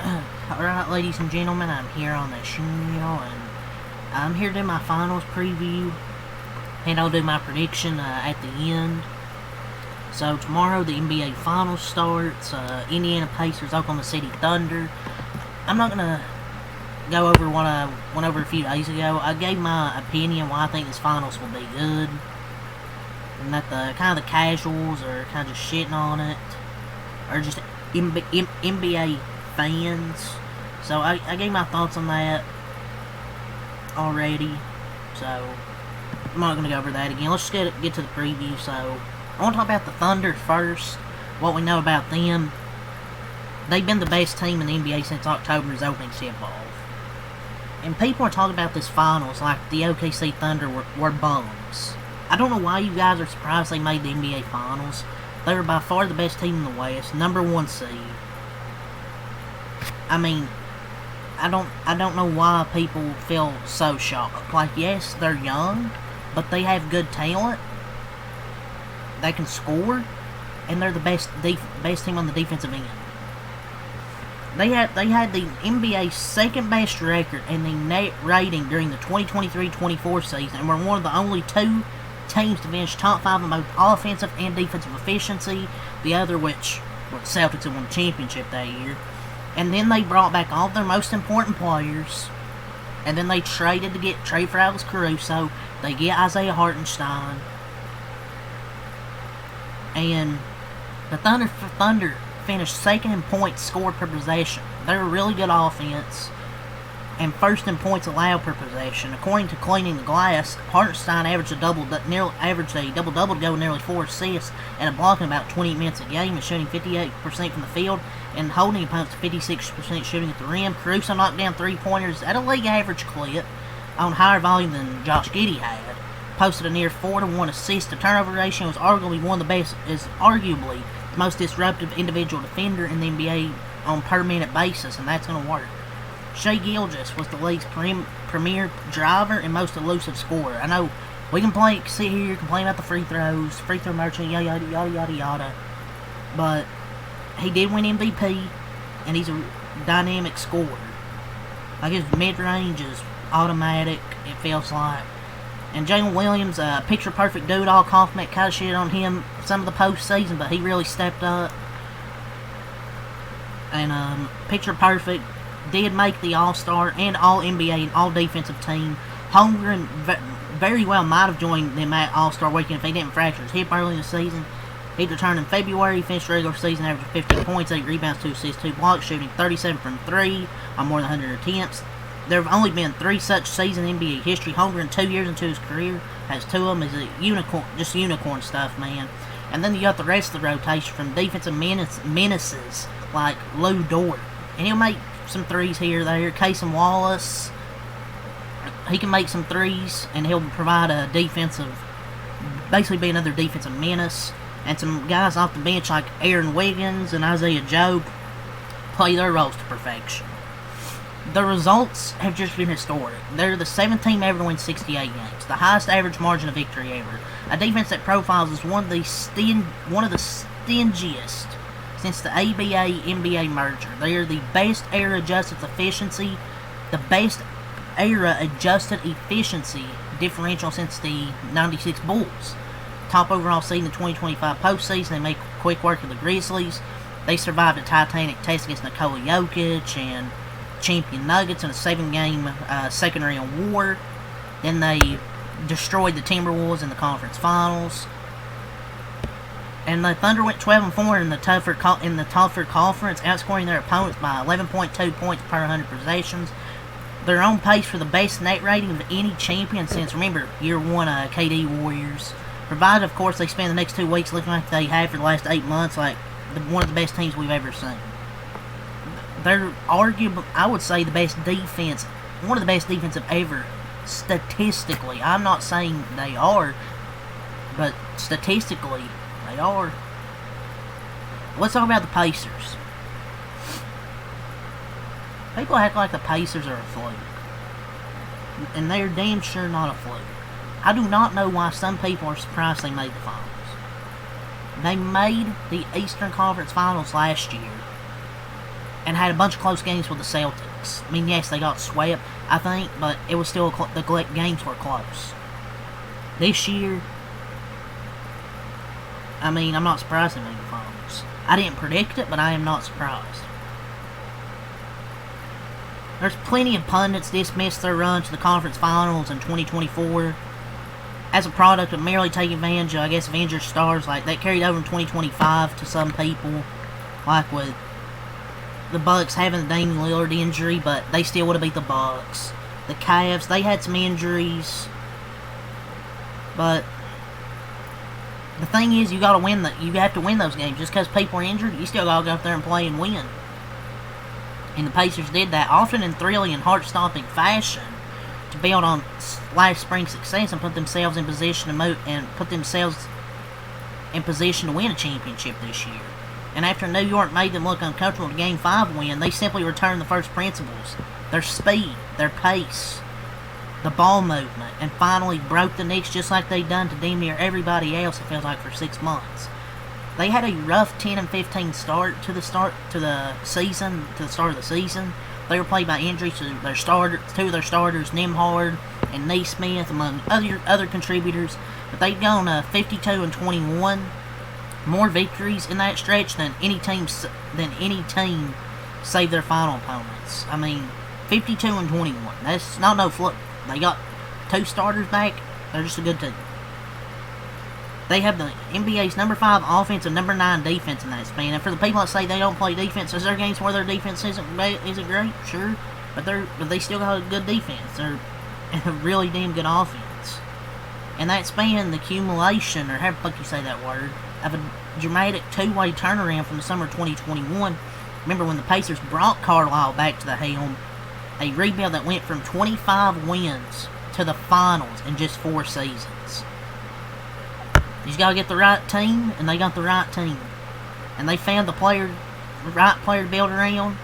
Alright, ladies and gentlemen, I'm here on the channel, and I'm here to do my finals preview, and I'll do my prediction at the end. So tomorrow the NBA Finals starts, Indiana Pacers, Oklahoma City Thunder. I'm not going to go over what I went over a few days ago. I gave my opinion why I think this finals will be good, and that the kind of the casuals are kind of just shitting on it, or just NBA fans. So I gave my thoughts on that already, so I'm not going to go over that again. Let's just get to the preview. So I want to talk about the Thunder first. What we know about them: they've been the best team in the NBA since October's opening tip-off. And people are talking about this finals like the OKC Thunder were bums. I don't know why you guys are surprised they made the NBA Finals. They were by far the best team in the West, #1 seed. I mean, I don't know why people feel so shocked. Like, yes, they're young, but they have good talent. They can score, and they're the best team on the defensive end. They had the NBA's second best record in the net rating during the 2023-24 season, and were one of the only two teams to finish top 5 in both offensive and defensive efficiency. The other, which the Celtics had won the championship that year. And then they brought back all of their most important players. And then they traded for Alex Caruso. They get Isaiah Hartenstein. And the Thunder finished second in points scored per possession. They're a really good offense, and first in points allowed per possession. According to Cleaning the Glass, Hartenstein averaged a double-double to go with nearly 4 assists and a block in about 20 minutes a game, and shooting 58% from the field and holding opponents to 56% shooting at the rim. Caruso knocked down 3-pointers at a league average clip on higher volume than Josh Giddey had. Posted a near 4-to-1 assist to turnover ratio. Was arguably arguably the most disruptive individual defender in the NBA on per minute basis, and that's going to work. Shai Gilgeous was the league's premier driver and most elusive scorer. I know we can sit here, complain about the free throws, free throw merchant, yada yada yada yada, but he did win MVP, and he's a dynamic scorer. Like, his mid-range is automatic, it feels like. And Jalen Williams, picture-perfect dude, all compliment, kind of shit on him some of the postseason, but he really stepped up. And picture-perfect did make the All-Star and All-NBA and All-Defensive team. Holmgren very well might have joined them at All-Star weekend if he didn't fracture his hip early in the season. He returned in February, finished regular season averaging 15 points, 8 rebounds, 2 assists, 2 blocks, shooting 37 from 3 on more than 100 attempts. There have only been 3 such seasons in NBA history. Holmgren, 2 years into his career, has 2 of them. Is a unicorn, just unicorn stuff, man. And then you got the rest of the rotation from defensive menaces like Lou Dort, and he'll make some threes here or there. Cason Wallace, he can make some threes, and he'll provide a basically be another defensive menace. And some guys off the bench like Aaron Wiggins and Isaiah Joe play their roles to perfection. The results have just been historic. They're the 7th team ever to win 68 games, the highest average margin of victory ever. A defense that profiles as one of the stingiest since the ABA-NBA merger. They are the best era-adjusted efficiency, differential since the 96 Bulls. Top overall seed in the 2025 postseason. They make quick work of the Grizzlies. They survived a titanic test against Nikola Jokic and champion Nuggets in a 7-game second-round war. Then they destroyed the Timberwolves in the conference finals. And the Thunder went 12-4 in the tougher conference, outscoring their opponents by 11.2 points per 100 possessions. They're on pace for the best net rating of any champion since, remember, year 1 KD Warriors. Provided, of course, they spend the next 2 weeks looking like they have for the last 8 months, like one of the best teams we've ever seen. They're arguably, I would say, the best defense, one of the best defensive ever, statistically. I'm not saying they are, but statistically, they are. Let's talk about the Pacers. People act like the Pacers are a fluke, and they're damn sure not a fluke. I do not know why some people are surprised they made the finals. They made the Eastern Conference Finals last year and had a bunch of close games with the Celtics. I mean, yes, they got swept, I think, but it was still the games were close. This year, I mean, I'm not surprised they made the finals. I didn't predict it, but I am not surprised. There's plenty of pundits dismissed their run to the conference finals in 2024 as a product of merely taking advantage of, I guess, Avengers stars. Like, that carried over in 2025 to some people, like with the Bucks having the Damian Lillard injury, but they still would have beat the Bucks. The Cavs, they had some injuries, but the thing is, you gotta win you have to win those games. Just because people are injured, you still gotta go up there and play and win. And the Pacers did that, often in thrilling and heart-stopping fashion, to build on last spring's success and put themselves in position to win a championship this year. And after New York made them look uncomfortable to Game 5 win, they simply returned the first principles, their speed, their pace, the ball movement, and finally broke the Knicks just like they'd done to damn near everybody else, it feels like, for 6 months. They had a rough 10-15 start to the start of the season. They were played by injuries to two of their starters, Nembhard and Naismith, among other contributors. But they've gone 52-21, more victories in that stretch than any team save their final opponents. I mean, 52-21. That's not no fluke. They got 2 starters back. They're just a good team. They have the NBA's number 5 offense and number 9 defense in that span. And for the people that say they don't play defense, is there games where their defense isn't great? Sure, but they still got a good defense. They're a really damn good offense. And that span, the accumulation, or however the fuck you say that word, of a dramatic 2-way turnaround from the summer of 2021. Remember when the Pacers brought Carlisle back to the helm, a rebuild that went from 25 wins to the finals in just 4 seasons. You just gotta get the right team, and they got the right team. And they found the right player to build around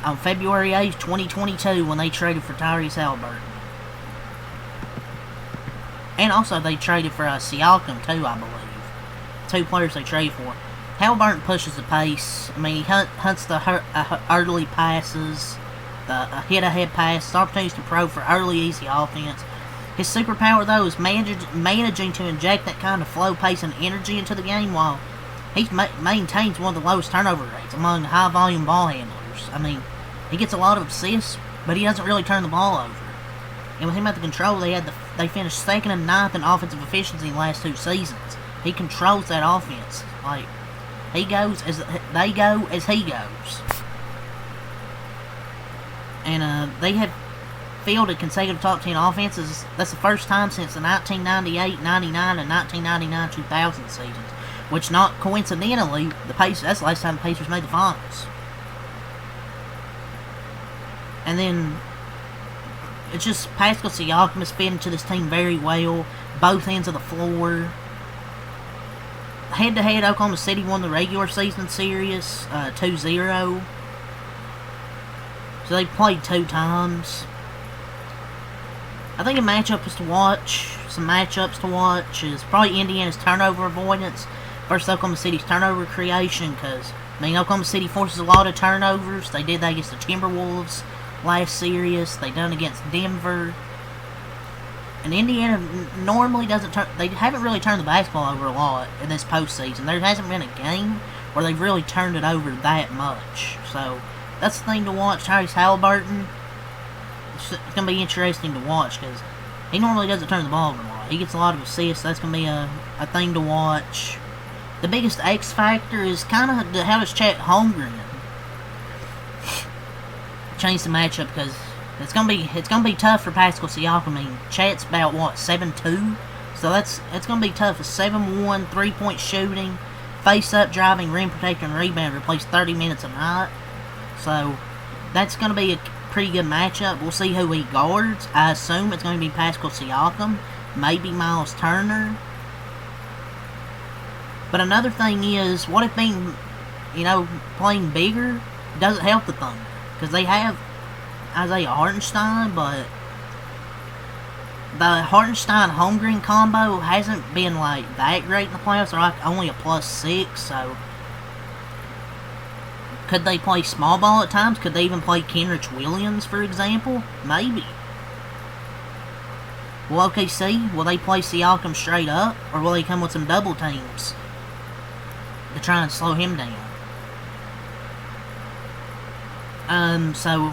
on February 8th, 2022, when they traded for Tyrese Haliburton. And also, they traded for Siakam, too, I believe. 2 players they traded for. Haliburton pushes the pace. I mean, he hunts the early passes, the hit-ahead passes, opportunities to pro for early, easy offense. His superpower, though, is managing to inject that kind of flow, pace, and energy into the game while he maintains one of the lowest turnover rates among high-volume ball handlers. I mean, he gets a lot of assists, but he doesn't really turn the ball over. And with him at the control, they finished 2nd and 9th in offensive efficiency in the last 2 seasons. He controls that offense. Like, they go as he goes. And they have fielded consecutive top 10 offenses. That's the first time since the 1998, 99, and 1999, 2000 seasons. Which, not coincidentally, that's the last time the Pacers made the finals. And then, it's just Pascal Siakam has fit into this team very well. Both ends of the floor. Head-to-head, Oklahoma City won the regular season series 2-0. So they played 2 times. I think some matchups to watch is probably Indiana's turnover avoidance versus Oklahoma City's turnover creation, because, I mean, Oklahoma City forces a lot of turnovers. They did that against the Timberwolves last series. They done against Denver. And Indiana normally they haven't really turned the basketball over a lot in this postseason. There hasn't been a game where they've really turned it over that much. So, that's the thing to watch. Tyrese Haliburton, it's going to be interesting to watch, because he normally doesn't turn the ball over a lot. He gets a lot of assists. That's going to be a thing to watch. The biggest X factor is kind of how does Chet Holmgren change the matchup, because it's gonna be tough for Pascal Siakam. I mean, Chet's about 7'2", so it's gonna be tough. A 7'1", 3-point shooting, face-up driving, rim protector, and rebounder plays 30 minutes a night. So that's gonna be a pretty good matchup. We'll see who he guards. I assume it's gonna be Pascal Siakam, maybe Miles Turner. But another thing is, what if playing bigger doesn't help the Thunder? Because they have Isaiah Hartenstein, but the Hartenstein-Holmgren combo hasn't been, that great in the playoffs. They're, only a +6, so Could they play small ball at times? Could they even play Kenrich Williams, for example? Maybe. Will OKC, will they play Siakam straight up? Or will they come with some double teams to try and slow him down? So,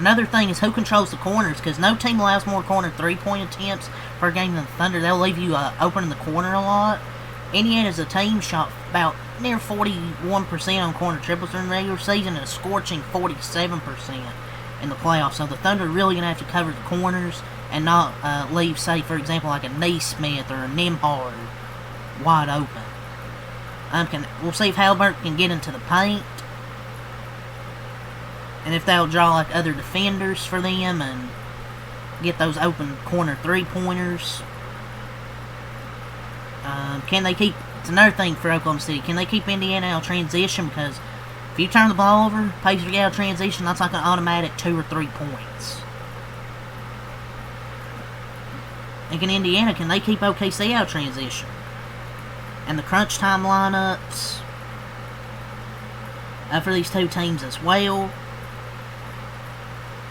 another thing is who controls the corners, because no team allows more corner 3-point attempts per game than the Thunder. They'll leave you open in the corner a lot. Indiana's a team shot about near 41% on corner triples during the regular season and a scorching 47% in the playoffs. So the Thunder are really going to have to cover the corners and not leave, say, for example, like a Naismith or a Nembhard wide open. We'll see if Haliburton can get into the paint, and if they'll draw like other defenders for them and get those open corner 3-pointers. Can they keep... It's another thing for Oklahoma City. Can they keep Indiana out of transition? Because if you turn the ball over, Pacers get out of transition, that's like an automatic 2 or 3 points. And can Indiana, can they keep OKC out of transition? And the crunch time lineups for these two teams as well.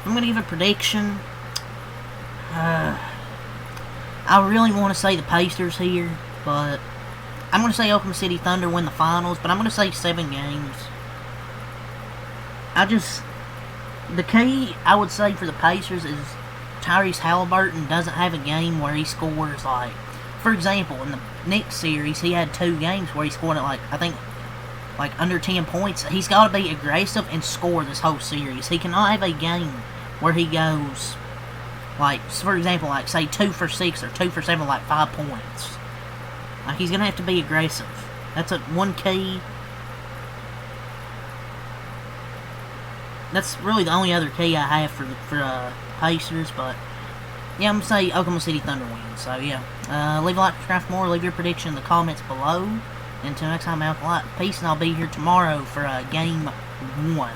I'm going to give a prediction. I really want to say the Pacers here, but I'm going to say Oklahoma City Thunder win the finals, but I'm going to say 7 games. The key, I would say, for the Pacers is Tyrese Haliburton doesn't have a game where he scores, like, for example, in the Knicks series, he had 2 games where he scored at, like, I think, like, under 10 points. He's got to be aggressive and score this whole series. He cannot have a game where he goes, like, for example, like, say, 2 for 6 or 2 for 7, like, 5 points. Like, he's going to have to be aggressive. That's one key. That's really the only other key I have for Pacers, but yeah, I'm going to say Oklahoma City Thunder wins. So, yeah. Leave a like, subscribe for more. Leave your prediction in the comments below. Until next time, Alkaline, peace, and I'll be here tomorrow for Game 1.